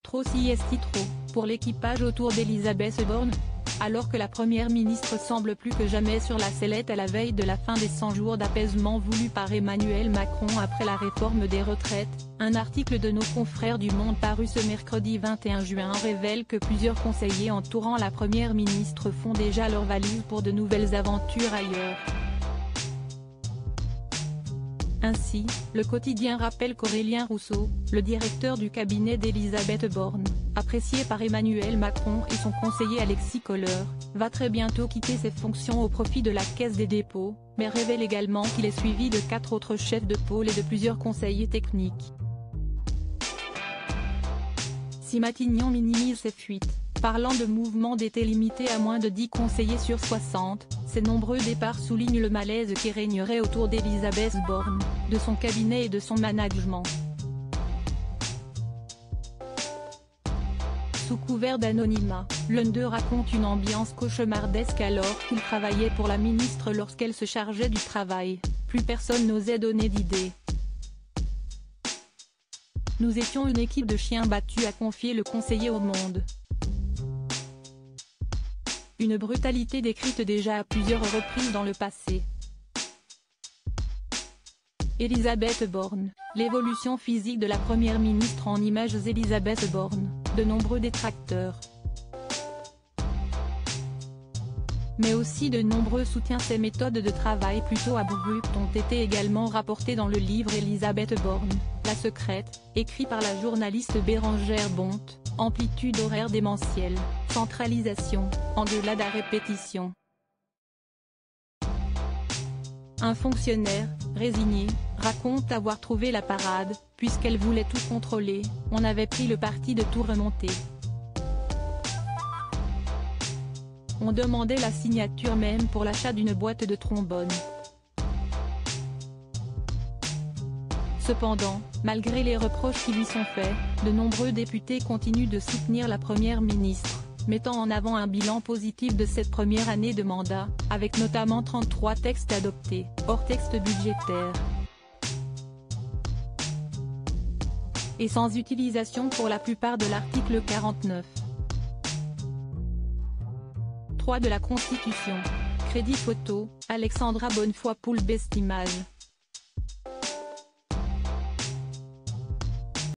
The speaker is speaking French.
Trop si est trop, pour l'équipage autour d'Elisabeth Borne. Alors que la première ministre semble plus que jamais sur la sellette à la veille de la fin des 100 jours d'apaisement voulus par Emmanuel Macron après la réforme des retraites, un article de nos confrères du Monde paru ce mercredi 21 juin révèle que plusieurs conseillers entourant la première ministre font déjà leurs valises pour de nouvelles aventures ailleurs. Ainsi, le quotidien rappelle qu'Aurélien Rousseau, le directeur du cabinet d'Elisabeth Borne, apprécié par Emmanuel Macron et son conseiller Alexis Kohler, va très bientôt quitter ses fonctions au profit de la Caisse des dépôts, mais révèle également qu'il est suivi de 4 autres chefs de pôle et de plusieurs conseillers techniques. Si Matignon minimise ses fuites, parlant de mouvements d'été limités à moins de 10 conseillers sur 60, ces nombreux départs soulignent le malaise qui régnerait autour d'Elisabeth Borne, de son cabinet et de son management. Sous couvert d'anonymat, l'un d'eux raconte une ambiance cauchemardesque alors qu'il travaillait pour la ministre lorsqu'elle se chargeait du travail, plus personne n'osait donner d'idées. Nous étions une équipe de chiens battus, a confié le conseiller au Monde. Une brutalité décrite déjà à plusieurs reprises dans le passé. Elisabeth Borne, l'évolution physique de la première ministre en images. Elisabeth Borne, de nombreux détracteurs. Mais aussi de nombreux soutiens. Ses méthodes de travail plutôt abruptes ont été également rapportées dans le livre Elisabeth Borne, La secrète, écrit par la journaliste Bérangère Bonte. Amplitude horaire démentielle, centralisation, en-delà de la répétition. Un fonctionnaire, résigné, raconte avoir trouvé la parade, puisqu'elle voulait tout contrôler, on avait pris le parti de tout remonter. On demandait la signature même pour l'achat d'une boîte de trombone. Cependant, malgré les reproches qui lui sont faits, de nombreux députés continuent de soutenir la première ministre, mettant en avant un bilan positif de cette première année de mandat, avec notamment 33 textes adoptés, hors texte budgétaire. Et sans utilisation pour la plupart de l'article 49. 3 de la Constitution. Crédit photo, Alexandra Bonnefoy. Poule Best Image.